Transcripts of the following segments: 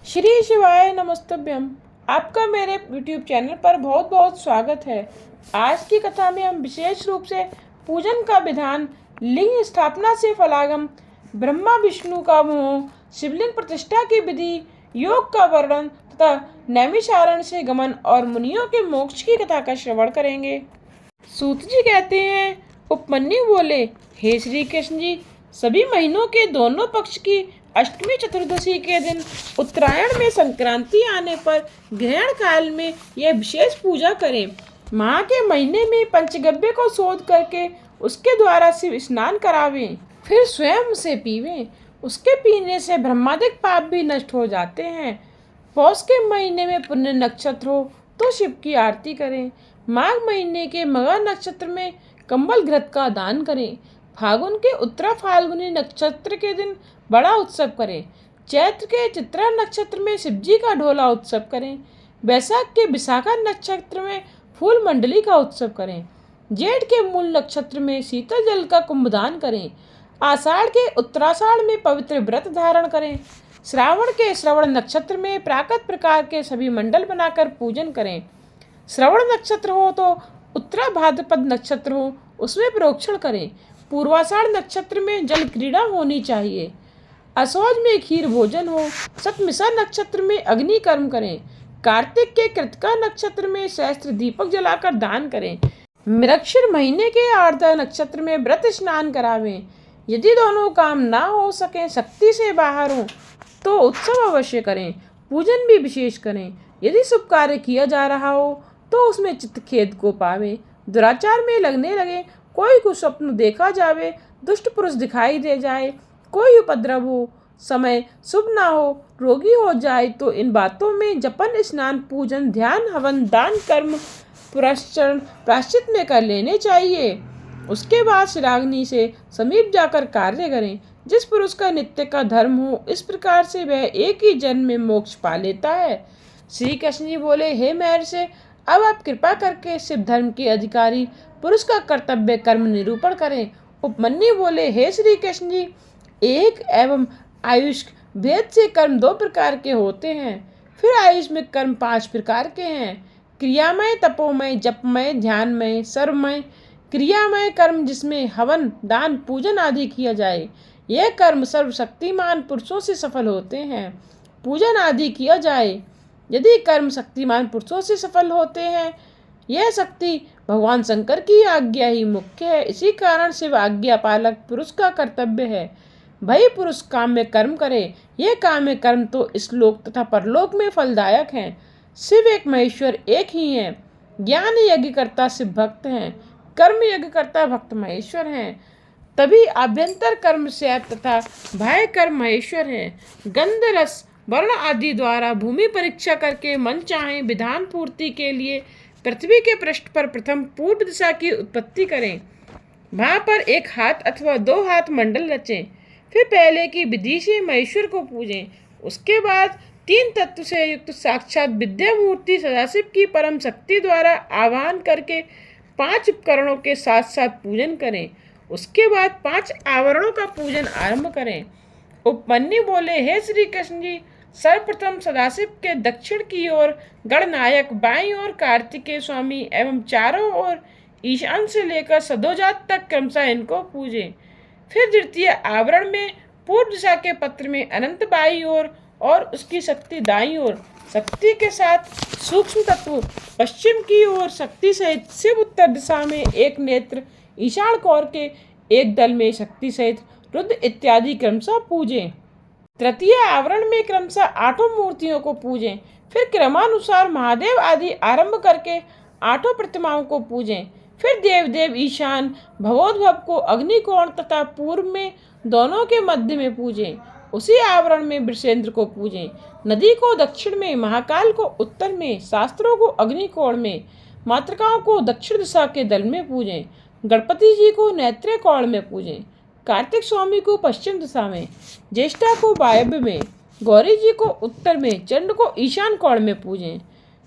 श्री शिवाय नमस्तभ्यम। आपका मेरे YouTube चैनल पर बहुत बहुत स्वागत है। आज की कथा में हम विशेष रूप से पूजन का विधान, लिंग स्थापना से फलागम, ब्रह्मा विष्णु का मोह, शिवलिंग प्रतिष्ठा की विधि, योग का वर्णन तथा नैमिषारण्य से गमन और मुनियों के मोक्ष की कथा का श्रवण करेंगे। सूत जी कहते हैं, उपमन्यु बोले, हे श्री कृष्ण जी, सभी महीनों के दोनों पक्ष की अष्टमी चतुर्दशी के दिन उत्तरायण में संक्रांति आने पर ग्रहण काल में यह विशेष पूजा करें। माह के महीने में पंचगव्य को शोध करके उसके द्वारा शिव स्नान करावें, फिर स्वयं उसे पीवें। उसके पीने से ब्रह्मादिक पाप भी नष्ट हो जाते हैं। पौष के महीने में पुण्य नक्षत्र हो तो शिव की आरती करें। माघ महीने के मघा नक्षत्र में कंबल घृत का दान करें। फागुन के उत्तरा फाल्गुनी नक्षत्र के दिन बड़ा उत्सव करें। चैत्र के चित्रा नक्षत्र में शिवजी का ढोला उत्सव करें। वैशाख के विशाखा नक्षत्र में फूल मंडली का उत्सव करें। जेठ के मूल नक्षत्र में शीतल जल का कुंभदान करें। आषाढ़ के उत्तराषाढ़ में पवित्र व्रत धारण करें। श्रावण के श्रवण नक्षत्र में प्राकृत प्रकार के सभी मंडल बनाकर पूजन करें। श्रवण नक्षत्र हो तो उत्तरा भाद्रपद नक्षत्र हो उसमें प्रोक्षण करें। पूर्वाषाढ़ नक्षत्र में जल क्रीड़ा होनी चाहिए। असौज में खीर भोजन हो। सतमिसा नक्षत्र में अग्नि कर्म करें। कार्तिक के कृतिका नक्षत्र में सहस्त्र दीपक जलाकर दान करें। मृगशिर महीने के आर्द्रा नक्षत्र में व्रत स्नान करावें। यदि दोनों काम ना हो सके, शक्ति से बाहर हो, तो उत्सव अवश्य करें। पूजन भी विशेष करें। यदि शुभ कार्य किया जा रहा हो तो उसमें चित्त खेद को पावे। दुराचार में लगने लगे, कोई कुस्वप्न देखा जावे, दुष्ट पुरुष दिखाई दे जाए, कोई उपद्रव हो, समय शुभ ना हो, रोगी हो जाए, तो इन बातों में जपन, स्नान, पूजन, ध्यान, हवन, दान, कर्म, प्राश्चित में कर लेने चाहिए। उसके बाद शिराग्नि से समीप जाकर कार्य करें। जिस पुरुष का नित्य का धर्म हो, इस प्रकार से वह एक ही जन्म में मोक्ष पा लेता है। श्री कृष्ण जी बोले, हे महर्षि, अब आप कृपा करके शिव धर्म के अधिकारी पुरुष का कर्तव्य कर्म निरूपण करें। उपमन्यु बोले, हे श्री कृष्ण जी, एक एवं आयुष भेद से कर्म दो प्रकार के होते हैं। फिर आयुष में कर्म 5 प्रकार के हैं। क्रियामय, तपोमय, जपमय, ध्यानमय, सर्वमय। क्रियामय कर्म जिसमें हवन, दान, पूजन आदि किया जाए, यह कर्म सर्वशक्तिमान पुरुषों से सफल होते हैं। पूजन आदि किया जाए, यदि कर्म शक्तिमान पुरुषों से सफल होते हैं, यह शक्ति भगवान शंकर की आज्ञा ही मुख्य है। इसी कारण शिव आज्ञा पालक पुरुष का कर्तव्य है। भाई पुरुष काम्य कर्म करे। यह काम्य कर्म तो इस लोक तथा परलोक में फलदायक हैं। शिव एक महेश्वर एक ही हैं। ज्ञान यज्ञ करता शिव भक्त हैं। कर्म यज्ञ करता भक्त महेश्वर हैं। तभी आभ्यंतर कर्म शैव तथा बाह्य कर्म महेश्वर हैं। गंध, रस, वर्ण आदि द्वारा भूमि परीक्षा करके मन चाहे विधान पूर्ति के लिए पृथ्वी के पृष्ठ पर प्रथम पूर्व दिशा की उत्पत्ति करें। वहाँ पर 1 हाथ अथवा 2 हाथ मंडल रचें। फिर पहले की विधि से महेश्वर को पूजें। उसके बाद 3 तत्व से युक्त साक्षात विद्या मूर्ति सदाशिव की परम शक्ति द्वारा आवाहन करके 5 उपकरणों के साथ साथ पूजन करें। उसके बाद 5 आवरणों का पूजन आरंभ करें। उपमन्यु बोले, हे श्री कृष्ण जी, सर्वप्रथम सदाशिव के दक्षिण की ओर गणनायक, बाईं ओर कार्तिकेय स्वामी एवं चारों ओर ईशान से लेकर सदोजात तक क्रमशः इनको पूजें। फिर द्वितीय आवरण में पूर्व दिशा के पत्र में अनंत बाईं ओर और उसकी शक्ति दाईं ओर, शक्ति के साथ सूक्ष्म तत्व पश्चिम की ओर, शक्ति सहित शिव उत्तर दिशा में एक नेत्र, ईशान कौर के एक दल में शक्ति सहित रुद्र इत्यादि क्रमशः पूजें। तृतीय आवरण में क्रमशः 8 मूर्तियों को पूजें। फिर क्रमानुसार महादेव आदि आरंभ करके 8 प्रतिमाओं को पूजें। फिर देवदेव, ईशान, भवोद्भव को अग्निकोण तथा पूर्व में दोनों के मध्य में पूजें। उसी आवरण में वृषेंद्र को पूजें। नदी को दक्षिण में, महाकाल को उत्तर में, शास्त्रों को अग्निकोण में, मातृकाओं को दक्षिण दिशा के दल में पूजें। गणपति जी को नैत्रे कोण में पूजें। कार्तिक स्वामी को पश्चिम दिशा में, ज्येष्ठा को वायव्य में, गौरी जी को उत्तर में, चंड को ईशान कोण में पूजें।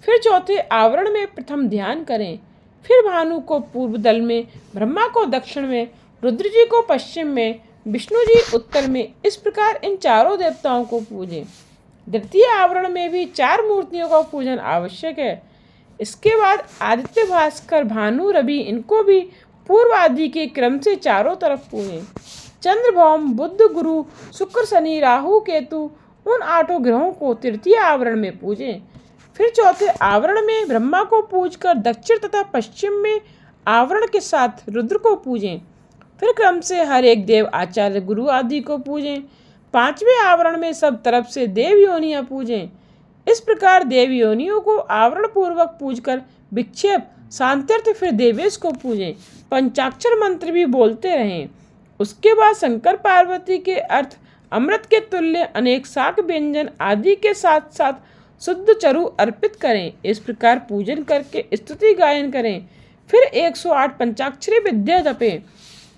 फिर चौथे आवरण में प्रथम ध्यान करें। फिर भानु को पूर्व दल में, ब्रह्मा को दक्षिण में, रुद्र जी को पश्चिम में, विष्णु जी उत्तर में। इस प्रकार इन चारों देवताओं को पूजें। द्वितीय आवरण में भी 4 मूर्तियों का पूजन आवश्यक है। इसके बाद आदित्य, भास्कर, भानु, रवि, इनको भी पूर्व आदि के क्रम से चारों तरफ पूजें। चंद्र, भौम, बुध, गुरु, शुक्र, शनि, राहु, केतु, उन 8 ग्रहों को तृतीय आवरण में पूजें। फिर चौथे आवरण में ब्रह्मा को पूजकर दक्षिण तथा पश्चिम में आवरण के साथ रुद्र को पूजें। फिर क्रम से हर एक देव, आचार्य, गुरु आदि को पूजें। 5वें आवरण में सब तरफ से देव योनियां पूजें। इस प्रकार देव योनियों को आवरण पूर्वक पूजकर विक्षेप, शांत्यर्थ फिर देवेश को पूजें। पंचाक्षर मंत्र भी बोलते रहें। उसके बाद शंकर पार्वती के अर्थ अमृत के तुल्य अनेक शाक व्यंजन आदि के साथ साथ शुद्ध चरु अर्पित करें। इस प्रकार पूजन करके स्तुति गायन करें। फिर 108 पंचाक्षरी विद्या जपें।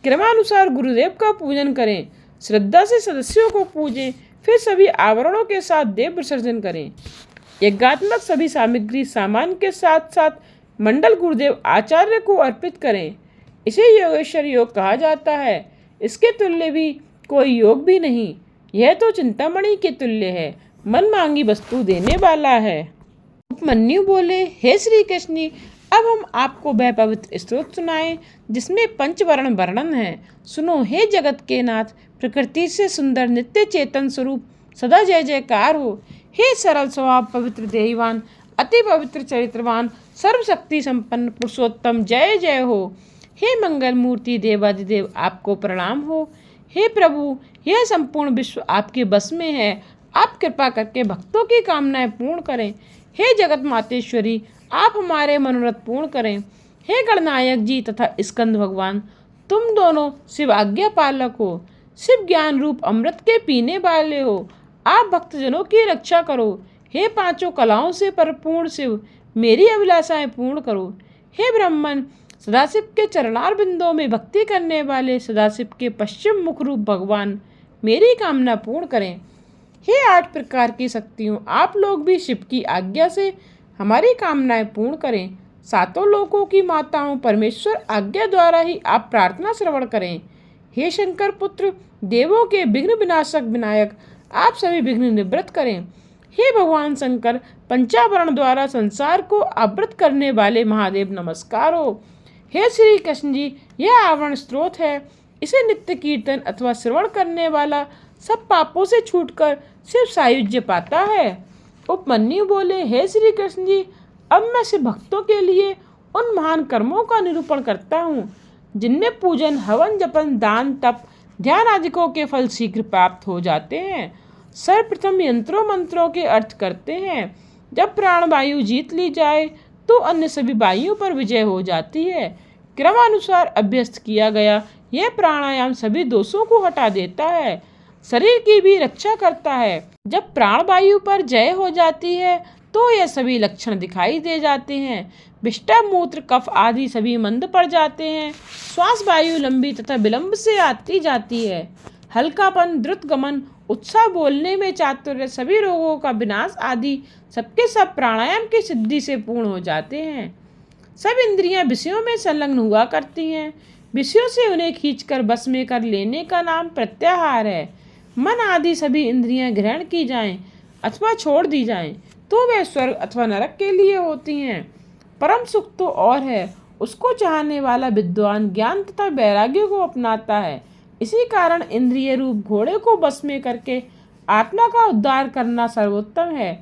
क्रमानुसार गुरुदेव का पूजन करें। श्रद्धा से सदस्यों को पूजें। फिर सभी आवरणों के साथ देव विसर्जन करें। यज्ञात्मक सभी सामग्री सामान के साथ साथ मंडल गुरुदेव आचार्य को अर्पित करें। इसे योगेश्वर योग कहा जाता है। इसके तुल्य भी कोई योग भी नहीं। यह तो चिंतामणि के तुल्य है, मन मांगी वस्तु देने वाला है। उपमन्यु बोले, हे श्री कृष्ण, अब हम आपको वह पवित्र स्तोत्र सुनाएं जिसमें पंचवर्ण वर्णन है। सुनो हे जगत के नाथ, प्रकृति से सुंदर नित्य चेतन स्वरूप सदा जय जयकार हो। हे सरल स्वभाव पवित्र देवान, अति पवित्र चरित्रवान, सर्वशक्ति संपन्न पुरुषोत्तम, जय जय हो। हे मंगल मूर्ति देवादिदेव, आपको प्रणाम हो। हे प्रभु, यह संपूर्ण विश्व आपके बस में है। आप कृपा करके भक्तों की कामनाएं पूर्ण करें। हे जगत मातेश्वरी, आप हमारे मनोरथ पूर्ण करें। हे गणनायक जी तथा स्कंद भगवान, तुम दोनों शिव आज्ञा पालक हो। शिव ज्ञान रूप अमृत के पीने वाले हो। आप भक्तजनों की रक्षा करो। हे पांचों कलाओं से परिपूर्ण शिव, मेरी अभिलाषाएं पूर्ण करो। हे ब्राह्मण, सदाशिव के चरणार बिंदों में भक्ति करने वाले सदाशिव के पश्चिम मुख रूप भगवान, मेरी कामना पूर्ण करें। हे 8 प्रकार की शक्तियों, आप लोग भी शिव की आज्ञा से हमारी कामनाएं पूर्ण करें। 7 लोकों की माताओं, परमेश्वर आज्ञा द्वारा ही आप प्रार्थना श्रवण करें। हे शंकर पुत्र, देवों के विघ्न विनाशक विनायक, आप सभी विघ्न निवृत्त करें। हे भगवान शंकर, पंचावरण द्वारा संसार को आवृत करने वाले महादेव, नमस्कार हो। हे श्री कृष्ण जी, यह आवरण स्त्रोत है। इसे नित्य कीर्तन अथवा श्रवण करने वाला सब पापों से छूटकर शिव सायुज्य पाता है। उपमन्यु बोले, हे श्री कृष्ण जी, अब मैं शिव भक्तों के लिए उन महान कर्मों का निरूपण करता हूँ जिनमें पूजन, हवन, जपन, दान, तप, ध्यान आदिकों के फल शीघ्र प्राप्त हो जाते हैं। सर्वप्रथम यंत्रों मंत्रों के अर्थ करते हैं। जब प्राण वायु जीत ली जाए तो अन्य सभी वायुओं पर विजय हो जाती है। क्रमानुसार अभ्यस्त किया गया यह प्राणायाम सभी दोषों को हटा देता है, शरीर की भी रक्षा करता है। जब प्राण वायु पर जय हो जाती है तो यह सभी लक्षण दिखाई दे जाते हैं। विष्ठा, मूत्र, कफ आदि सभी मंद पड़ जाते हैं। श्वास वायु लंबी तथा विलंब से आती जाती है। हल्कापन, द्रुत गमन, उत्साह, बोलने में चातुर्य, सभी रोगों का विनाश आदि सबके सब प्राणायाम की सिद्धि से पूर्ण हो जाते हैं। सब इंद्रियां विषयों में संलग्न हुआ करती हैं। विषयों से उन्हें खींचकर बस में कर लेने का नाम प्रत्याहार है। मन आदि सभी इंद्रियां ग्रहण की जाएं अथवा छोड़ दी जाएं तो वे स्वर्ग अथवा नरक के लिए होती हैं। परम सुख तो और है, उसको चाहने वाला विद्वान ज्ञान तथा वैराग्य को अपनाता है। इसी कारण इंद्रिय रूप घोड़े को बस में करके आत्मा का उद्धार करना सर्वोत्तम है।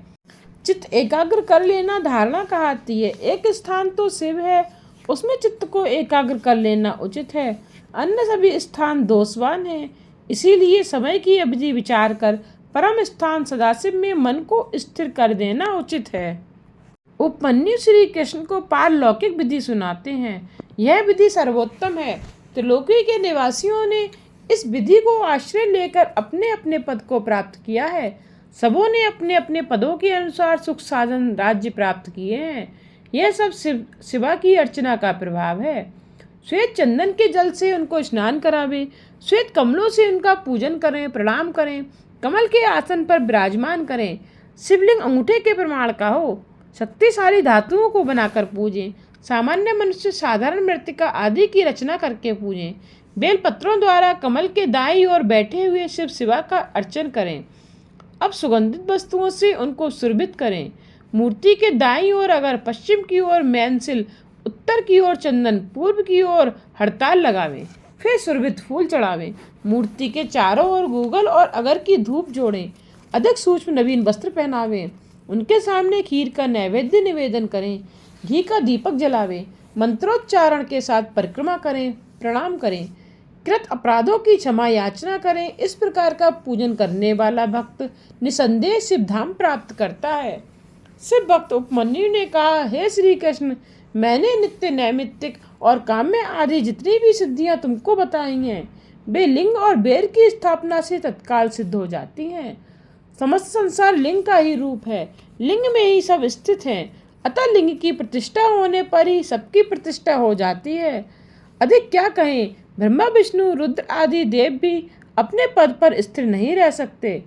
चित्त एकाग्र कर लेना धारणा कहलाती है। एक स्थान तो शिव है, उसमें चित्त को एकाग्र कर लेना उचित है। अन्य सभी स्थान दोषवान हैं, इसीलिए समय की अवधि विचार कर परम स्थान सदाशिव में मन को स्थिर कर देना उचित है। उपमन्यु श्री कृष्ण को पारलौकिक विधि सुनाते हैं। यह विधि सर्वोत्तम है। त्रिलोकी के निवासियों ने इस विधि को आश्रय लेकर अपने अपने पद को प्राप्त किया है। सबों ने अपने अपने पदों के अनुसार सुख, साधन, राज्य प्राप्त किए हैं। यह सब शिवा की अर्चना का प्रभाव है। श्वेत चंदन के जल से उनको स्नान करावे, श्वेत कमलों से उनका पूजन करें, प्रणाम करें, कमल के आसन पर विराजमान करें। शिवलिंग अंगूठे के प्रमाण का हो। शक्तिशाली धातुओं को बनाकर पूजें। सामान्य मनुष्य साधारण मृत्तिका आदि की रचना करके पूजें। बेलपत्रों द्वारा कमल के दाईं ओर बैठे हुए शिव शिवा का अर्चन करें। अब सुगंधित वस्तुओं से उनको सुरभित करें। मूर्ति के दाईं ओर अगर पश्चिम की ओर मैनसिल, उत्तर की ओर चंदन, पूर्व की ओर हड़ताल लगावें। फिर सुरभित फूल चढ़ावें। मूर्ति के चारों ओर गूगल और अगर की धूप जोड़ें। अधिक सूक्ष्म नवीन वस्त्र पहनावें। उनके सामने खीर का नैवेद्य निवेदन करें। घी का दीपक जलावें। मंत्रोच्चारण के साथ परिक्रमा करें, प्रणाम करें। कृत अपराधों की क्षमा याचना करें। इस प्रकार का पूजन करने वाला भक्त निसंदेह शिवधाम प्राप्त करता है। शिव भक्त उपमन्यु ने कहा, हे श्री कृष्ण, मैंने नित्य नैमित्तिक और काम्य आदि जितनी भी सिद्धियां तुमको बताई हैं, वे लिंग और बेर की स्थापना से तत्काल सिद्ध हो जाती हैं। समस्त संसार लिंग का ही रूप है, लिंग में ही सब स्थित हैं, अतः लिंग की प्रतिष्ठा होने पर ही सबकी प्रतिष्ठा हो जाती है। अधिक क्या कहें, ब्रह्मा विष्णु रुद्र आदि देव भी अपने पद पर स्थिर नहीं रह सकते।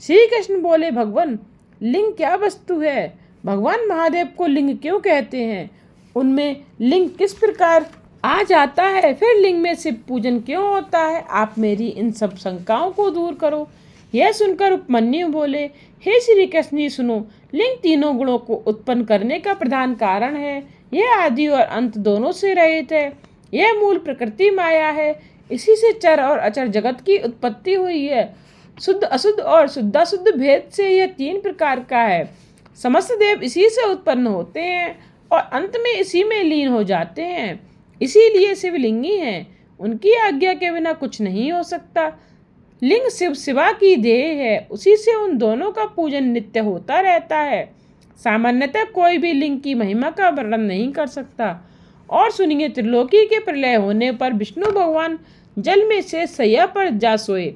श्री कृष्ण बोले, भगवान, लिंग क्या वस्तु है? भगवान महादेव को लिंग क्यों कहते हैं? उनमें लिंग किस प्रकार आ जाता है? फिर लिंग में शिव पूजन क्यों होता है? आप मेरी इन सब शंकाओं को दूर करो। यह सुनकर उपमन्यु बोले, हे श्री कृष्ण, सुनो, लिंग तीनों गुणों को उत्पन्न करने का प्रधान कारण है। यह आदि और अंत दोनों से रहित है। यह मूल प्रकृति माया है। इसी से चर और अचर जगत की उत्पत्ति हुई है। शुद्ध अशुद्ध और शुद्धाशुद्ध भेद से यह तीन प्रकार का है। समस्त देव इसी से उत्पन्न होते हैं और अंत में इसी में लीन हो जाते हैं। इसीलिए शिवलिंगी हैं। उनकी आज्ञा के बिना कुछ नहीं हो सकता। लिंग शिव शिवा की देह है, उसी से उन दोनों का पूजन नित्य होता रहता है। सामान्यतः कोई भी लिंग की महिमा का वर्णन नहीं कर सकता। और सुनिए, त्रिलोकी के प्रलय होने पर विष्णु भगवान जल में से सैया पर जा सोए।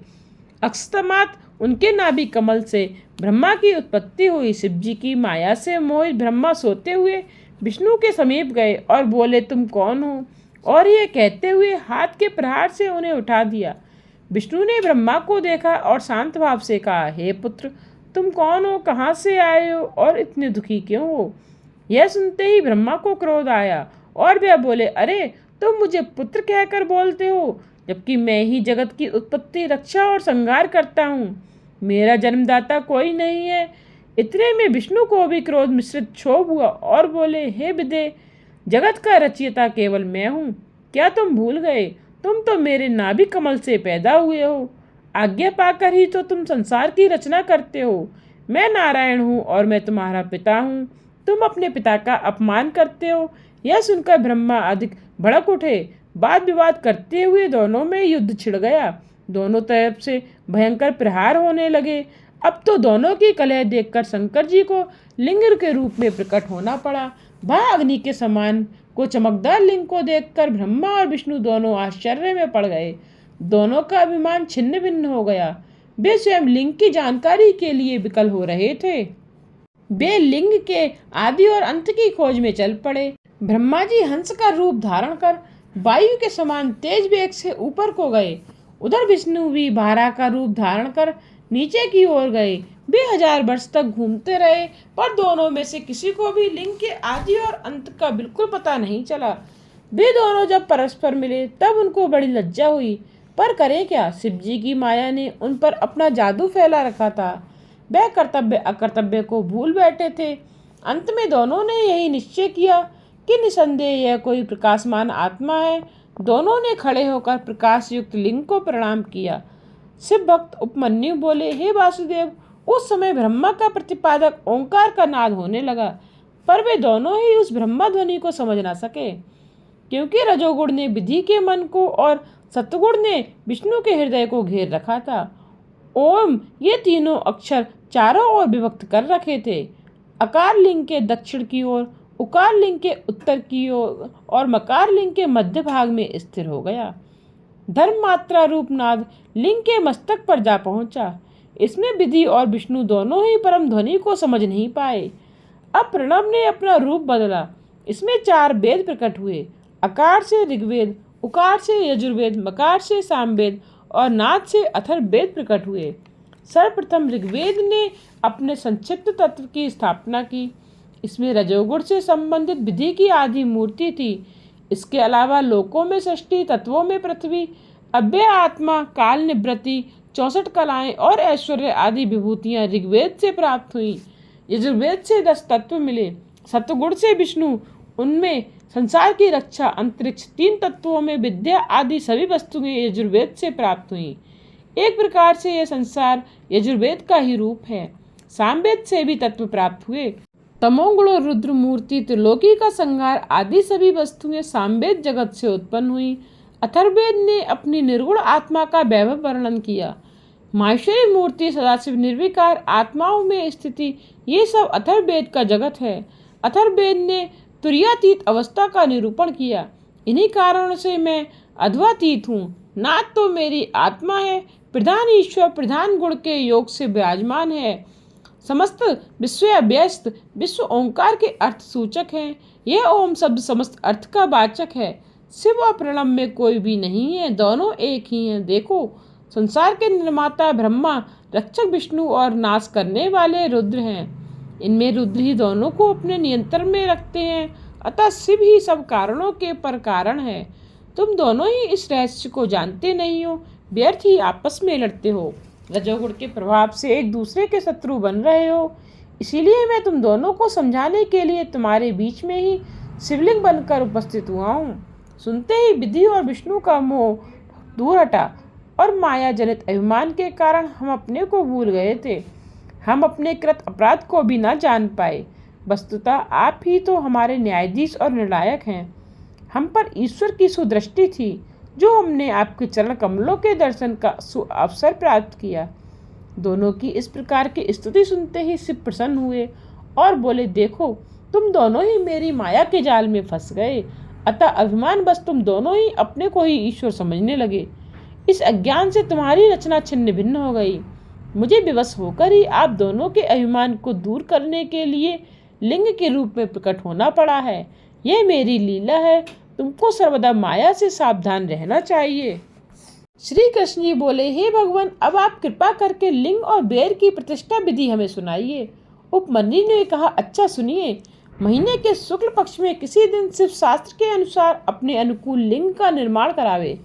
अकस्मात उनके नाभि कमल से ब्रह्मा की उत्पत्ति हुई। शिव जी की माया से मोहित ब्रह्मा सोते हुए विष्णु के समीप गए और बोले, तुम कौन हो? और ये कहते हुए हाथ के प्रहार से उन्हें उठा दिया। विष्णु ने ब्रह्मा को देखा और शांत भाव से कहा, हे पुत्र, तुम कौन हो? कहाँ से आए हो और इतने दुखी क्यों हो? यह सुनते ही ब्रह्मा को क्रोध आया और वह बोले, अरे, तुम मुझे पुत्र कहकर बोलते हो, जबकि मैं ही जगत की उत्पत्ति, रक्षा और संहार करता हूँ। मेरा जन्मदाता कोई नहीं है। इतने में विष्णु को भी क्रोध मिश्रित क्षोभ हुआ और बोले, हे विदे, जगत का रचयिता केवल मैं हूँ। क्या तुम भूल गए? तुम तो मेरे नाभि कमल से पैदा हुए हो। आज्ञा पाकर ही तो तुम संसार की रचना करते हो। मैं नारायण हूँ और मैं तुम्हारा पिता हूँ। तुम अपने पिता का अपमान करते हो। यह सुनकर ब्रह्मा अधिक भड़क उठे। वाद विवाद करते हुए दोनों में युद्ध छिड़ गया। दोनों तरफ से भयंकर प्रहार होने लगे। अब तो दोनों की कलह देखकर शंकर जी को लिंग के रूप में प्रकट होना पड़ा। वह अग्नि के समान को चमकदार लिंग को देखकर ब्रह्मा और विष्णु दोनों आश्चर्य में पड़ गए। दोनों का अभिमान छिन्न भिन्न हो गया। वे स्वयं लिंग की जानकारी के लिए विकल हो रहे थे। वे लिंग के आदि और अंत की खोज में चल पड़े। ब्रह्मा जी हंस का रूप धारण कर वायु के समान तेज वेग से ऊपर को गए। उधर विष्णु भी भारा का रूप धारण कर नीचे की ओर गए। वे 1000 वर्ष तक घूमते रहे, पर दोनों में से किसी को भी लिंग के आदि और अंत का बिल्कुल पता नहीं चला। वे दोनों जब परस्पर मिले तब उनको बड़ी लज्जा हुई, पर करें क्या, शिव जी की माया ने उन पर अपना जादू फैला रखा था। वह कर्तव्य अकर्तव्य को भूल बैठे थे। अंत में दोनों ने यही निश्चय किया कि निसंदेह यह कोई प्रकाशमान आत्मा है। दोनों ने खड़े होकर प्रकाश युक्त लिंग को प्रणाम किया। शिव भक्त उपमन्यु बोले, हे वासुदेव, उस समय ब्रह्मा का प्रतिपादक ओंकार का नाद होने लगा, पर वे दोनों ही उस ब्रह्मा ध्वनि को समझ ना सके, क्योंकि रजोगुण ने विधि के मन को और सतगुण ने विष्णु के हृदय को घेर रखा था। ओम ये तीनों अक्षर चारों ओर विभक्त कर रखे थे। अकार लिंग के दक्षिण की ओर, उकार लिंग के उत्तर की ओर और मकार लिंग के मध्य भाग में स्थिर हो गया। धर्म मात्रा रूप नाद लिंग के मस्तक पर जा पहुंचा। इसमें विधि और विष्णु दोनों ही परम ध्वनि को समझ नहीं पाए। अब प्रणव ने अपना रूप बदला। इसमें 4 वेद प्रकट हुए। अकार से ऋग्वेद, उकार से यजुर्वेद, मकार से सामवेद और नाद से अथर्ववेद प्रकट हुए। सर्वप्रथम ऋग्वेद ने अपने संक्षिप्त तत्व की स्थापना की। इसमें रजोगुण से संबंधित विधि की आदि मूर्ति थी। इसके अलावा लोकों में षष्ठी, तत्वों में पृथ्वी, अव्यय आत्मा, काल निवृत्ति, 64 कलाएं और ऐश्वर्य आदि विभूतियां ऋग्वेद से प्राप्त हुई। यजुर्वेद से 10 तत्व मिले, सत्वगुण से विष्णु, उनमें संसार की रक्षा, अंतरिक्ष, 3 तत्वों में विद्या आदि सभी वस्तुएं यजुर्वेद से प्राप्त हुई। एक प्रकार से यह संसार यजुर्वेद का ही रूप है। सामवेद से भी तत्व प्राप्त हुए। तमोगुण, रुद्र मूर्ति, त्रिलोकी का संहार आदि सभी वस्तुएं सामवेद जगत से उत्पन्न हुई। अथर्ववेद ने अपनी निर्गुण आत्मा का वैभव वर्णन किया। माहेश्वरी मूर्ति, सदाशिव, निर्विकार, आत्माओं में स्थिति, ये सब अथर्ववेद का जगत है। अथर्ववेद ने तुरीयातीत अवस्था का निरूपण किया। इन्हीं कारणों से मैं अद्वैतीत हूँ। नाथ तो मेरी आत्मा है, प्रधान ईश्वर प्रधान गुण के योग से विराजमान है। समस्त विश्व अव्यस्त, विश्व ओंकार के अर्थ सूचक है। यह ओम शब्द समस्त अर्थ का वाचक है। शिव और प्रणव में कोई भी नहीं है, दोनों एक ही हैं। देखो, संसार के निर्माता ब्रह्मा, रक्षक विष्णु और नाश करने वाले रुद्र हैं। इनमें रुद्र ही दोनों को अपने नियंत्रण में रखते हैं, अतः शिव ही सब कारणों के पर कारण है। तुम दोनों ही इस रहस्य को जानते नहीं हो, व्यर्थ ही आपस में लड़ते हो, रजोगुण के प्रभाव से एक दूसरे के शत्रु बन रहे हो। इसीलिए मैं तुम दोनों को समझाने के लिए तुम्हारे बीच में ही शिवलिंग बनकर उपस्थित हुआ हूँ। सुनते ही विधि और विष्णु का मोह दूर हटा और माया जनित अभिमान के कारण हम अपने को भूल गए थे। हम अपने कृत अपराध को भी न जान पाए। वस्तुतः आप ही तो हमारे न्यायाधीश और निर्णायक हैं। हम पर ईश्वर की सुदृष्टि थी, जो हमने आपके चरण कमलों के दर्शन का अवसर प्राप्त किया। दोनों की इस प्रकार की स्तुति सुनते ही शिव प्रसन्न हुए और बोले, देखो, तुम दोनों ही मेरी माया के जाल में फंस गए। अतः अभिमान बस तुम दोनों ही अपने को ही ईश्वर समझने लगे। इस अज्ञान से तुम्हारी रचना छिन्न भिन्न हो गई। मुझे विवश होकर ही आप दोनों के अभिमान को दूर करने के लिए लिंग के रूप में प्रकट होना पड़ा है। यह मेरी लीला है। तुमको सर्वदा माया से सावधान रहना चाहिए। श्री कृष्ण जी बोले, हे भगवान, अब आप कृपा करके लिंग और बेर की प्रतिष्ठा विधि हमें सुनाइए। उपमन्यु ने कहा, अच्छा सुनिए। महीने के शुक्ल पक्ष में किसी दिन शिव शास्त्र के अनुसार अपने अनुकूल लिंग का निर्माण करावे।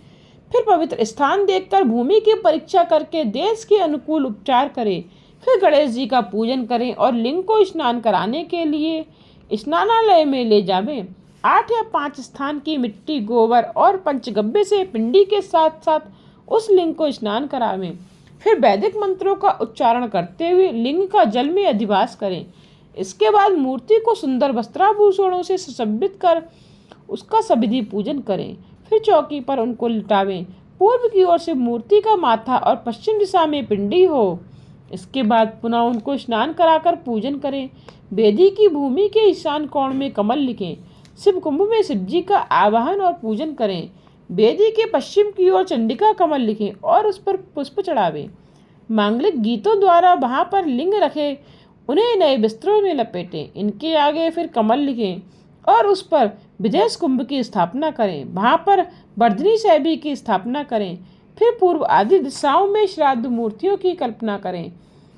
फिर पवित्र स्थान देखकर भूमि की परीक्षा करके देश के अनुकूल उपचार करें। फिर गणेश जी का पूजन करें और लिंग को स्नान कराने के लिए स्नानालय में ले जावें। 8 या 5 स्थान की मिट्टी, गोबर और पंचगव्य से पिंडी के साथ साथ उस लिंग को स्नान करावें। फिर वैदिक मंत्रों का उच्चारण करते हुए लिंग का जल में अधिवास करें। इसके बाद मूर्ति को सुंदर वस्त्राभूषणों से सुशोभित कर उसका सविधि पूजन करें। फिर चौकी पर उनको लिटावें। पूर्व की ओर से मूर्ति का माथा और पश्चिम दिशा में पिंडी हो। इसके बाद पुनः उनको स्नान कराकर पूजन करें। वेदी की भूमि के ईशान कोण में कमल लिखें। शिव कुंभ में शिव जी का आवाहन और पूजन करें। वेदी के पश्चिम की ओर चंडिका कमल लिखें और उस पर पुष्प चढ़ावें। मांगलिक गीतों द्वारा वहां पर लिंग रखे, उन्हें नए वस्त्रों में लपेटें। इनके आगे फिर कमल लिखें और उस पर विदेश कुंभ की स्थापना करें। वहां पर वर्धनी शैवी की स्थापना करें। फिर पूर्व आदि दिशाओं में श्राद्ध मूर्तियों की कल्पना करें।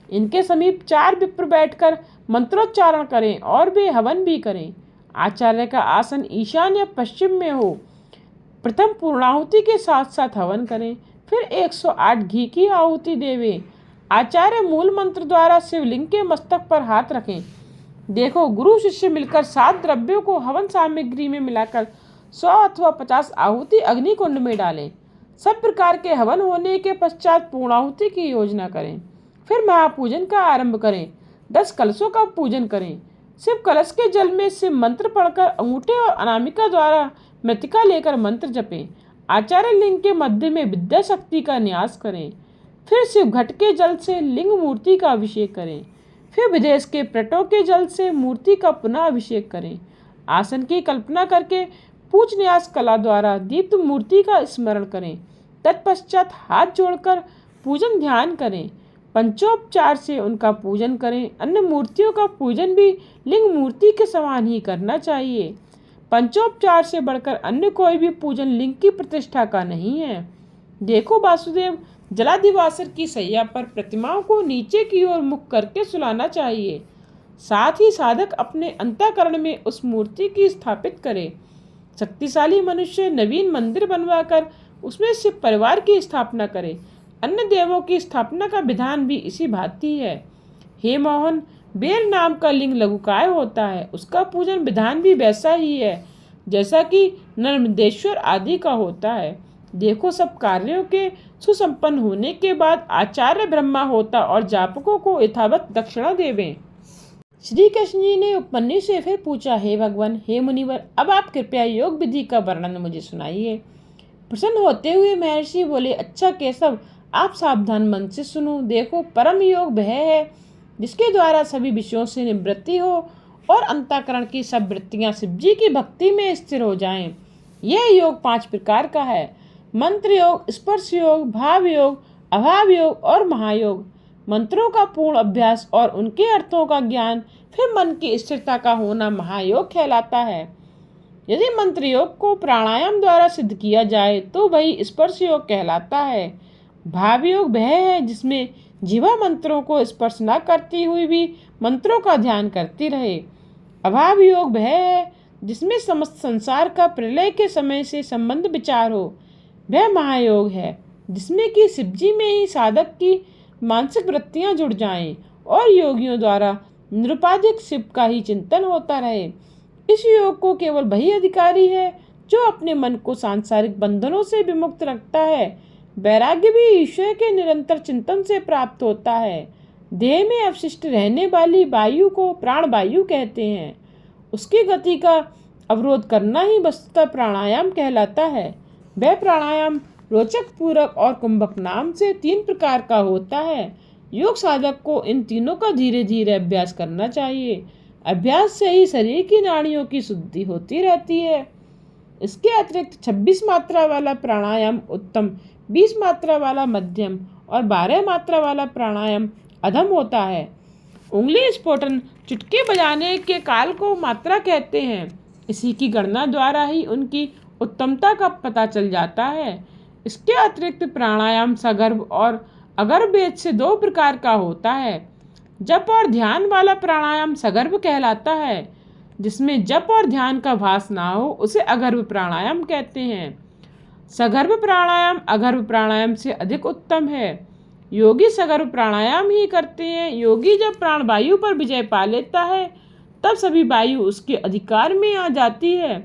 इनके समीप 4 विप्र बैठकर मंत्रोच्चारण करें और वे हवन भी करें। आचार्य का आसन ईशान या पश्चिम में हो। प्रथम पूर्णाहुति के साथ साथ हवन करें। फिर 108 घी की आहुति देवें। आचार्य मूल मंत्र द्वारा शिवलिंग के मस्तक पर हाथ रखें। देखो, गुरु शिष्य मिलकर 7 द्रव्यों को हवन सामग्री में मिलाकर 100 अथवा 50 आहुति अग्निकुंड में डालें। सब प्रकार के हवन होने के पश्चात पूर्णाहुति की योजना करें। फिर महापूजन का आरंभ करें। 10 कलशों का पूजन करें। शिव कलश के जल में शिव मंत्र पढ़कर अंगूठे और अनामिका द्वारा मृतिका लेकर मंत्र जपें। आचार्य लिंग के मध्य में विद्या शक्ति का न्यास करें। फिर शिव घट के जल से लिंग मूर्ति का अभिषेक करें। फिर विदेश के प्रटों के जल से मूर्ति का पुनः अभिषेक करें। आसन की कल्पना करके पूज न्यास कला द्वारा दीप्त मूर्ति का स्मरण करें। तत्पश्चात हाथ जोड़कर पूजन ध्यान करें। पंचोपचार से उनका पूजन करें। अन्य मूर्तियों का पूजन भी लिंग मूर्ति के समान ही करना चाहिए। पंचोपचार से बढ़कर अन्य कोई भी पूजन लिंग की प्रतिष्ठा का नहीं है। देखो वासुदेव, जलाधिवासर की सैया पर प्रतिमाओं को नीचे की ओर मुख करके सुलाना चाहिए। साथ ही साधक अपने अंतःकरण में उस मूर्ति की स्थापित करे। शक्तिशाली मनुष्य नवीन मंदिर बनवाकर उसमें शिव परिवार की स्थापना करे। अन्य देवों की स्थापना का विधान भी इसी भांति है। हे मोहन, बेर नाम का लिंग लघुकाय होता है, उसका पूजन विधान भी वैसा ही है जैसा कि नर्मदेश्वर आदि का होता है। देखो, सब कार्यों के सुसंपन्न होने के बाद आचार्य ब्रह्मा होता और जापकों को यथावत दक्षिणा देवें। श्री कृष्ण जी ने उपमन्यु से फिर पूछा, हे भगवान, हे मुनिवर, अब आप कृपया योग विधि का वर्णन मुझे सुनाइए। प्रसन्न होते हुए महर्षि बोले, अच्छा केशव, आप सावधान मन से सुनो। देखो, परम योग वह है जिसके द्वारा सभी विषयों से निवृत्ति हो और अंतःकरण की सब वृत्तियां शिव जी की भक्ति में स्थिर हो जाएं। यह योग 5 प्रकार का है: मंत्र योग, स्पर्श योग, भाव योग, अभाव योग और महायोग। मंत्रों का पूर्ण अभ्यास और उनके अर्थों का ज्ञान, फिर मन की स्थिरता का होना महायोग कहलाता है। यदि मंत्र योग को प्राणायाम द्वारा सिद्ध किया जाए तो वही स्पर्श योग कहलाता है। भाव योग वह है जिसमें जीवा मंत्रों को स्पर्श न करती हुई भी मंत्रों का ध्यान करती रहे। अभाव योग वह है जिसमें समस्त संसार का प्रलय के समय से संबंध विचार हो। वह महायोग है जिसमें कि शिव जी में ही साधक की मानसिक वृत्तियां जुड़ जाएं और योगियों द्वारा निरुपाधिक शिव का ही चिंतन होता रहे। इस योग को केवल वही अधिकारी है जो अपने मन को सांसारिक बंधनों से विमुक्त रखता है। वैराग्य भी ईश्वर के निरंतर चिंतन से प्राप्त होता है। देह में अवशिष्ट रहने वाली वायु को प्राण वायु कहते हैं। उसकी गति का अवरोध करना ही वस्तुतः प्राणायाम कहलाता है। वह प्राणायाम रोचक, पूरक और कुंभक नाम से 3 प्रकार का होता है। योग साधक को इन तीनों का धीरे धीरे अभ्यास करना चाहिए। अभ्यास से ही शरीर की नाड़ियों की शुद्धि होती रहती है। इसके अतिरिक्त 26 मात्रा वाला प्राणायाम उत्तम, 20 मात्रा वाला मध्यम और 12 मात्रा वाला प्राणायाम अधम होता है। उंगली स्फोटन, चुटकी बजाने के काल को मात्रा कहते हैं। इसी की गणना द्वारा ही उनकी उत्तमता का पता चल जाता है। इसके अतिरिक्त प्राणायाम सगर्भ और अगर्भ भेद से 2 प्रकार का होता है। जप और ध्यान वाला प्राणायाम सगर्भ कहलाता है। जिसमें जप और ध्यान का भास ना हो उसे अगर्भ प्राणायाम कहते हैं। सगर्भ प्राणायाम अगर्भ प्राणायाम से अधिक उत्तम है। योगी सगर्भ प्राणायाम ही करते हैं। योगी जब प्राण वायु पर विजय पा लेता है तब सभी वायु उसके अधिकार में आ जाती है।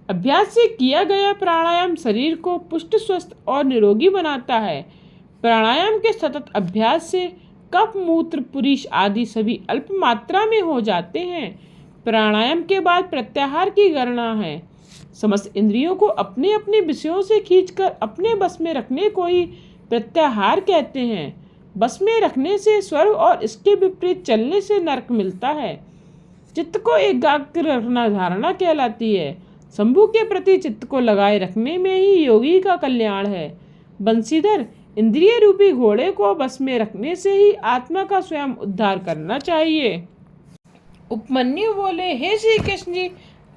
अभ्यास से किया गया प्राणायाम शरीर को पुष्ट, स्वस्थ और निरोगी बनाता है। प्राणायाम के सतत अभ्यास से कफ, मूत्र, पुरीष आदि सभी अल्प मात्रा में हो जाते हैं। प्राणायाम के बाद प्रत्याहार की गणना है। समस्त इंद्रियों को अपने अपने विषयों से खींचकर अपने बस में रखने को ही प्रत्याहार कहते हैं। बस में रखने से स्वर्ग और इसके विपरीत चलने से नरक मिलता है। चित्त को एकाग्र रखना धारणा कहलाती है। शंभु के प्रति चित्त को लगाए रखने में ही योगी का कल्याण है। बंसीधर, इंद्रिय रूपी घोड़े को बस में रखने से ही आत्मा का स्वयं उद्धार करना चाहिए। उपमन्यु बोले, हे श्री कृष्ण जी,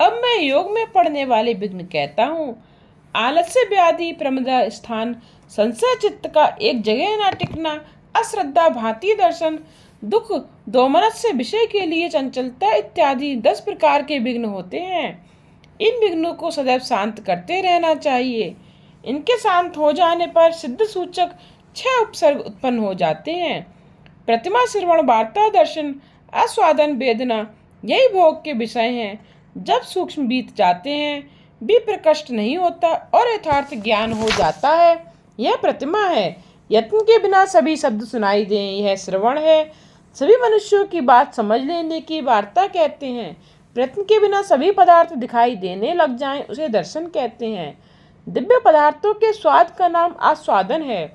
अब मैं योग में पड़ने वाले विघ्न कहता हूँ। आलस्य, व्याधि, प्रमदा, स्थान, संशय, चित्त का एक जगह न टिकना, अश्रद्धा, भांति दर्शन, दुख, दोमनस्य, विषय के लिए चंचलता इत्यादि 10 प्रकार के विघ्न होते हैं। इन विघ्नों को सदैव शांत करते रहना चाहिए। इनके शांत हो जाने पर सिद्ध सूचक 6 उपसर्ग उत्पन्न हो जाते हैं। प्रतिमा, श्रवण, वार्ता, दर्शन, आस्वादन, वेदना, यही भोग के विषय हैं। जब सूक्ष्म बीत जाते हैं भी प्रकट नहीं होता और यथार्थ ज्ञान हो जाता है, यह प्रतिमा है। यत्न के बिना सभी शब्द सुनाई दें, यह श्रवण है। सभी मनुष्यों की बात समझ लेने की वार्ता कहते हैं। प्रयत्न के बिना सभी पदार्थ दिखाई देने लग जाएं, उसे दर्शन कहते हैं। दिव्य पदार्थों के स्वाद का नाम आस्वादन है।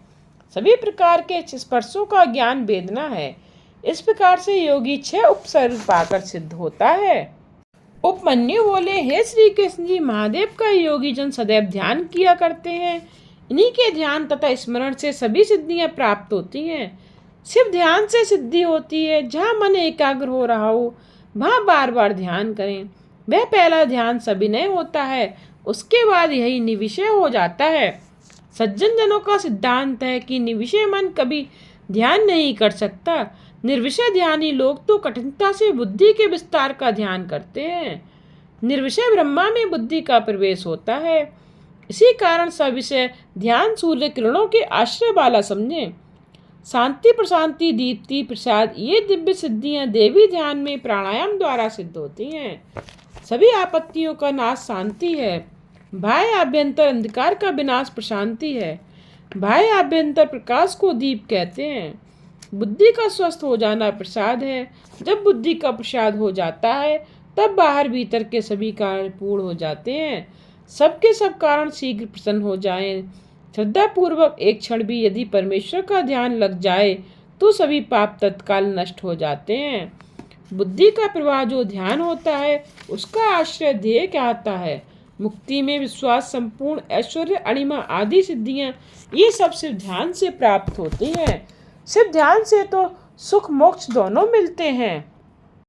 सभी प्रकार के स्पर्शों का ज्ञान वेदना है। इस प्रकार से योगी 6 उपसर्ग पाकर सिद्ध होता है। उपमन्यु बोले, हे श्री कृष्ण जी, महादेव का योगी जन सदैव ध्यान किया करते हैं। इन्हीं के ध्यान तथा स्मरण से सभी सिद्धियां प्राप्त होती हैं। सिर्फ ध्यान से सिद्धि होती है। जहाँ मन एकाग्र हो रहा हो वहाँ बार बार ध्यान करें। वह पहला ध्यान सविनय होता है, उसके बाद यही निविषय हो जाता है। सज्जन जनों का सिद्धांत है कि निविषय मन कभी ध्यान नहीं कर सकता। निर्विषय ध्यानी लोग तो कठिनता से बुद्धि के विस्तार का ध्यान करते हैं। निर्विषय ब्रह्मा में बुद्धि का प्रवेश होता है। इसी कारण सविषय ध्यान सूर्य किरणों के आश्रय वाला समझें। शांति, प्रशांति, दीप्ति, प्रसाद ये दिव्य सिद्धियां देवी ध्यान में प्राणायाम द्वारा सिद्ध होती हैं। सभी आपत्तियों का नाश शांति है। बाह्य आभ्यंतर अंधकार का विनाश प्रशांति है। बाह्य आभ्यंतर प्रकाश को दीप कहते हैं। बुद्धि का स्वस्थ हो जाना प्रसाद है। जब बुद्धि का प्रसाद हो जाता है तब बाहर भीतर के सभी कारण पूर्ण हो जाते हैं। सबके सब कारण शीघ्र प्रसन्न हो जाएं। श्रद्धा पूर्वक एक क्षण भी यदि परमेश्वर का ध्यान लग जाए तो सभी पाप तत्काल नष्ट हो जाते हैं। बुद्धि का प्रवाह जो ध्यान होता है उसका आश्रय ध्येय कहता है। मुक्ति में विश्वास, संपूर्ण ऐश्वर्य, अणिमा आदि सिद्धियां ये सब सिर्फ ध्यान से प्राप्त होती हैं। सिर्फ ध्यान से तो सुख मोक्ष दोनों मिलते हैं।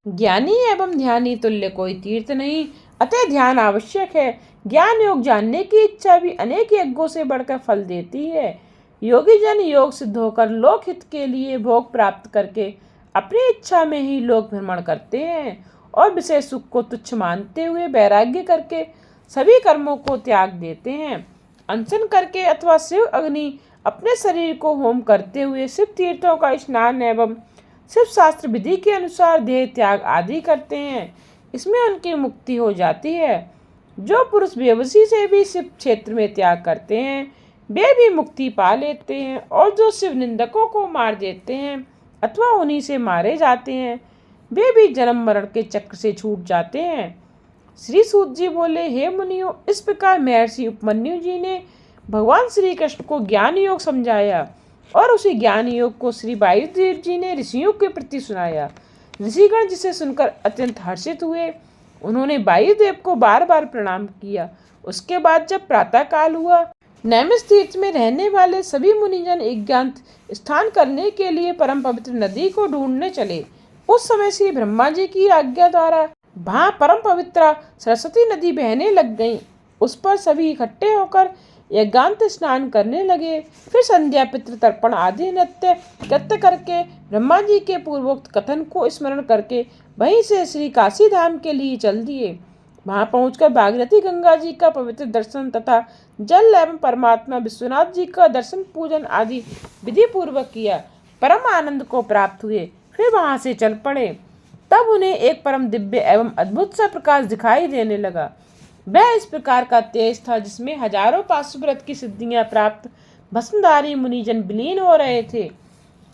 ज्ञानी एवं ध्यानी तुल्य कोई तीर्थ नहीं, अतः ध्यान आवश्यक है। ज्ञान योग जानने की इच्छा भी अनेक यज्ञों से बढ़कर फल देती है। योगी जन योग सिद्ध होकर लोक हित के लिए भोग प्राप्त करके अपनी इच्छा में ही लोक भ्रमण करते हैं और विषय सुख को तुच्छ मानते हुए वैराग्य करके सभी कर्मों को त्याग देते हैं। अनशन करके अथवा शिव अग्नि अपने शरीर को होम करते हुए शिव तीर्थों का स्नान एवं शिव शास्त्र विधि के अनुसार देह त्याग आदि करते हैं। इसमें उनकी मुक्ति हो जाती है। जो पुरुष बेबसी से भी शिव क्षेत्र में त्याग करते हैं वे भी मुक्ति पा लेते हैं, और जो शिव निंदकों को मार देते हैं अथवा उन्हीं से मारे जाते हैं वे भी जन्म मरण के चक्र से छूट जाते हैं। श्री सूत जी बोले, हे मुनियों, इस प्रकार महर्षि उपमन्यु जी ने भगवान श्री कृष्ण को ज्ञान योग समझाया और उसी ज्ञान योग को श्री वायुदेव जी ने ऋषियों के प्रति सुनाया। ऋषिगण जिसे सुनकर अत्यंत हर्षित हुए। उन्होंने वायुदेव को बार बार प्रणाम किया। उसके बाद जब प्रातः काल हुआ, नैमिष तीर्थ में रहने वाले सभी मुनिजन एकांत स्थान करने के लिए परम पवित्र नदी को ढूंढने चले। उस समय श्री ब्रह्मा जी की आज्ञा द्वारा वहाँ परम पवित्र सरस्वती नदी बहने लग गई। उस पर सभी इकट्ठे होकर एकांत स्नान करने लगे। फिर संध्या, पितृ तर्पण आदि नृत्य कृत्य करके ब्रह्मा जी के पूर्वोक्त कथन को स्मरण करके वहीं से श्री काशी धाम के लिए चल दिए। वहां पहुंचकर भागीरथी गंगा जी का पवित्र दर्शन तथा जल एवं परमात्मा विश्वनाथ जी का दर्शन पूजन आदि विधि पूर्वक किया। परम आनंद को प्राप्त हुए। फिर वहां से चल पड़े। तब उन्हें एक परम दिव्य एवं अद्भुत सा प्रकाश दिखाई देने लगा। वह इस प्रकार का तेज था जिसमें हजारों पाशुव्रत की सिद्धियां प्राप्त भस्मधारी मुनिजन विलीन हो रहे थे।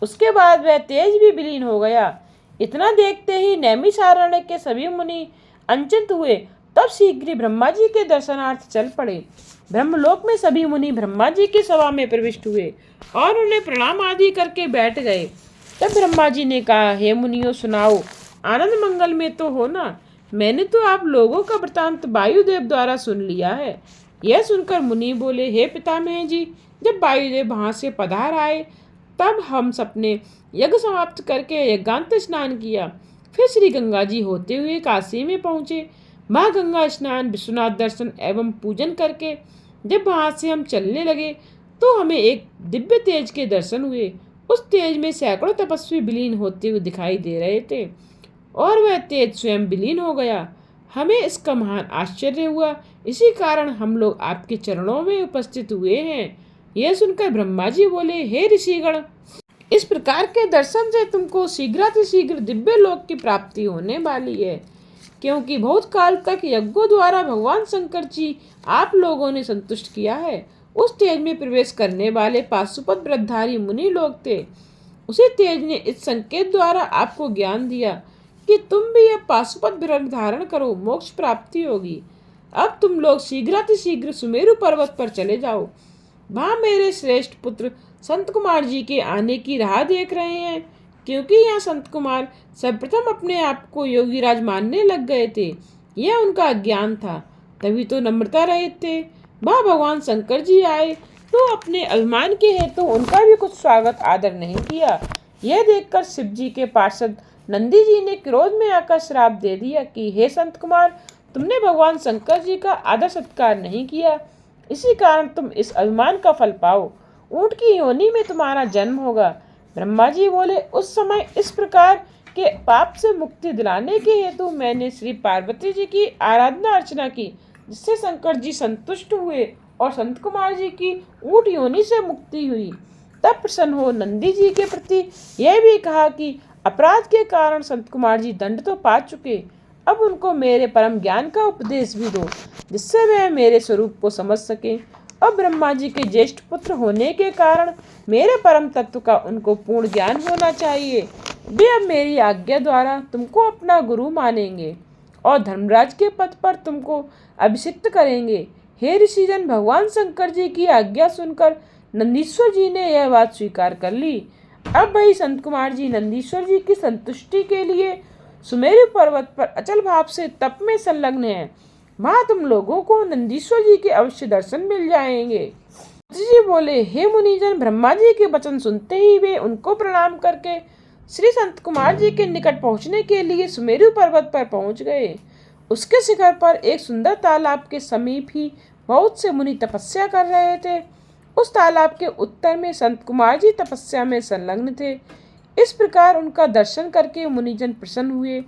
उसके बाद वह तेज भी विलीन हो गया। इतना देखते ही नैमिषारण्य के सभी मुनि अचंत हुए। तब शीघ्र ही ब्रह्मा जी के दर्शनार्थ चल पड़े। ब्रह्मलोक में सभी मुनि ब्रह्मा जी की सभा में प्रविष्ट हुए और उन्हें प्रणाम आदि करके बैठ गए। तब ब्रह्मा जी ने कहा, हे मुनियों, सुनाओ, आनंद मंगल में तो हो ना। मैंने तो आप लोगों का वृतांत वायुदेव द्वारा सुन लिया है। यह सुनकर मुनि बोले, हे पितामह जी, जब वायुदेव वहां से पधार आए तब हम सबने यज्ञ समाप्त करके यज्ञांत स्नान किया। फिर श्री गंगा जी होते हुए काशी में पहुँचे। वहाँ गंगा स्नान, विश्वनाथ दर्शन एवं पूजन करके जब वहाँ से हम चलने लगे तो हमें एक दिव्य तेज के दर्शन हुए। उस तेज में सैकड़ों तपस्वी विलीन होते हुए दिखाई दे रहे थे और वह तेज स्वयं विलीन हो गया। हमें इसका महान आश्चर्य हुआ। इसी कारण हम लोग आपके चरणों में उपस्थित हुए हैं। यह सुनकर ब्रह्मा जी बोले, हे ऋषिगण, इस प्रकार के दर्शन से तुमको शीघ्रातिशीघ्र दिव्य लोक की प्राप्ति होने वाली है, क्योंकि बहुत काल तक यज्ञों द्वारा भगवान शंकर जी आप लोगों ने संतुष्ट किया है। उस तेज में प्रवेश करने वाले पाशुपत व्रतधारी मुनि लोग थे। उसी तेज ने इस संकेत द्वारा आपको ज्ञान दिया कि तुम भी यह पाशुपत व्रत धारण करो, मोक्ष प्राप्ति होगी। अब तुम लोग शीघ्रातिशीघ्र सुमेरु पर्वत पर चले जाओ। वहाँ मेरे श्रेष्ठ पुत्र संत कुमार जी के आने की राह देख रहे हैं, क्योंकि यहाँ संत कुमार सर्वप्रथम अपने आप को योगीराज मानने लग गए थे। यह उनका अज्ञान था, तभी तो नम्रता रहित थे। वहाँ भगवान शंकर जी आए तो अपने अभिमान के हेतु उनका भी कुछ स्वागत आदर नहीं किया। यह देखकर शिव जी के पार्षद नंदी जी ने क्रोध में आकर श्राप दे दिया कि हे संत कुमार, तुमने भगवान शंकर जी का आदर सत्कार नहीं किया, इसी कारण तुम इस अभिमान का फल पाओ। ऊंट की योनि में तुम्हारा जन्म होगा। ब्रह्मा जी बोले, उस समय इस प्रकार के पाप से मुक्ति दिलाने के हेतु मैंने श्री पार्वती जी की आराधना अर्चना की, जिससे शंकर जी संतुष्ट हुए और संत कुमार जी की ऊँट योनि से मुक्ति हुई। तब प्रसन्न हो नंदी जी के प्रति यह भी कहा कि अपराध के कारण संत कुमार जी दंड तो पा चुके, अब उनको मेरे परम ज्ञान का उपदेश भी दो, जिससे वे मेरे स्वरूप को समझ सके। अब ब्रह्मा जी के ज्येष्ठ पुत्र होने के कारण मेरे परम तत्व का उनको पूर्ण ज्ञान होना चाहिए। वे अब मेरी आज्ञा द्वारा तुमको अपना गुरु मानेंगे और धर्मराज के पद पर तुमको अभिषिक्त करेंगे। हे ऋषिजन, भगवान शंकर जी की आज्ञा सुनकर नंदीश्वर जी ने यह बात स्वीकार कर ली। अब भाई संत कुमार जी नंदीश्वर जी की संतुष्टि के लिए सुमेरु पर्वत पर अचल भाव से तप में संलग्न हैं। वहां तुम लोगों को नंदीश्वर जी के अवश्य दर्शन मिल जाएंगे। जी बोले, हे मुनिजन, ब्रह्मा जी के वचन सुनते ही वे उनको प्रणाम करके श्री संत कुमार जी के निकट पहुंचने के लिए सुमेरु पर्वत पर पहुंच गए। उसके शिखर पर एक सुंदर तालाब के समीप ही बहुत से मुनि तपस्या कर रहे थे। उस तालाब के उत्तर में संत कुमार जी तपस्या में संलग्न थे। इस प्रकार उनका दर्शन करके मुनिजन प्रसन्न हुए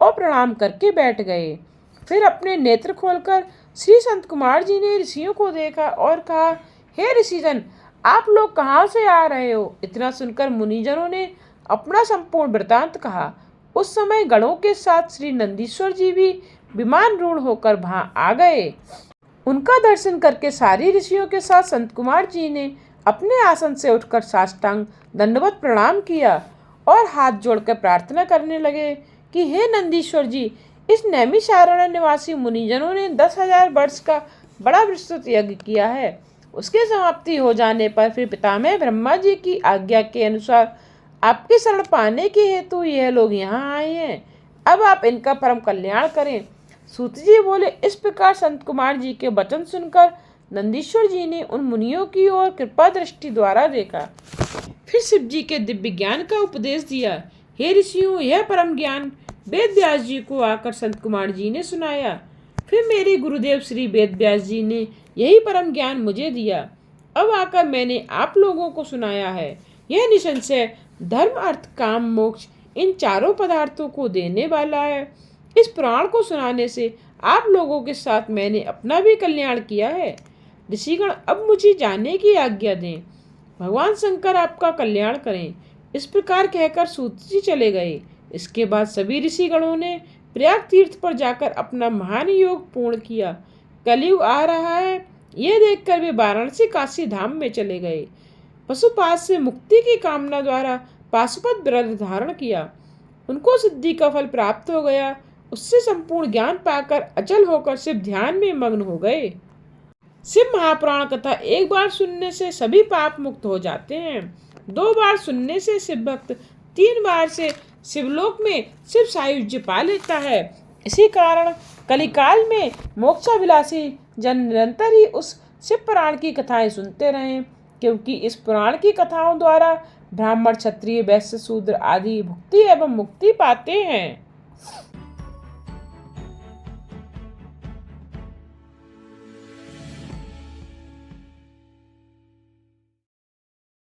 और प्रणाम करके बैठ गए। फिर अपने नेत्र खोलकर श्री संत कुमार जी ने ऋषियों को देखा और कहा, हे ऋषिजन, आप लोग कहाँ से आ रहे हो? इतना सुनकर मुनिजनों ने अपना संपूर्ण वृतांत कहा। उस समय गणों के साथ श्री नंदीश्वर जी भी विमान रूढ़ होकर वहां आ गए। उनका दर्शन करके सारी ऋषियों के साथ संत कुमार जी ने अपने आसन से उठकर साष्टांग दंडवत प्रणाम किया और हाथ जोड़कर प्रार्थना करने लगे कि हे नंदीश्वर जी, इस नैमिषारण्य निवासी मुनिजनों ने 10,000 वर्ष का बड़ा विस्तृत यज्ञ किया है। उसकी समाप्ति हो जाने पर फिर पितामह ब्रह्मा जी की आज्ञा के अनुसार आपकी शरण पाने के हेतु यह लोग यहाँ आए हैं। अब आप इनका परम कल्याण करें। सूत जी बोले, इस प्रकार संत कुमार जी के वचन सुनकर नंदीश्वर जी ने उन मुनियों की ओर कृपा दृष्टि द्वारा देखा। फिर शिव जी के दिव्य ज्ञान का उपदेश दिया। हे ऋषियों, यह परम ज्ञान वेद व्यास जी को आकर संत कुमार जी ने सुनाया। फिर मेरे गुरुदेव श्री वेद व्यास जी ने यही परम ज्ञान मुझे दिया। अब आकर मैंने आप लोगों को सुनाया है। यह निसंशय धर्म, अर्थ, काम, मोक्ष इन चारों पदार्थों को देने वाला है। इस पुराण को सुनाने से आप लोगों के साथ मैंने अपना भी कल्याण किया है। ऋषिगण, अब मुझे जाने की आज्ञा दें। भगवान शंकर आपका कल्याण करें। इस प्रकार कहकर सूत जी चले गए। इसके बाद सभी ऋषिगणों ने प्रयाग तीर्थ पर जाकर अपना महान योग पूर्ण किया। कलयुग आ रहा है, यह देखकर वे वाराणसी काशी धाम में चले गए। पशुपात से मुक्ति की कामना द्वारा पाशुपत व्रत धारण किया। उनको सिद्धि का फल प्राप्त हो गया। उससे संपूर्ण ज्ञान पाकर अचल होकर शिव ध्यान में मग्न हो गए। शिव महापुराण कथा एक बार सुनने से सभी पाप मुक्त हो जाते हैं। 2 बार सुनने से शिव भक्त 3 बार से शिवलोक में शिव सायुज्य पा लेता है। इसी कारण कलिकाल में मोक्षाभिलाषी जन निरंतर ही उस शिव पुराण की कथाएं सुनते रहें, क्योंकि इस पुराण की कथाओं द्वारा ब्राह्मण, क्षत्रिय, वैश्य, शूद्र आदि भुक्ति एवं मुक्ति पाते हैं।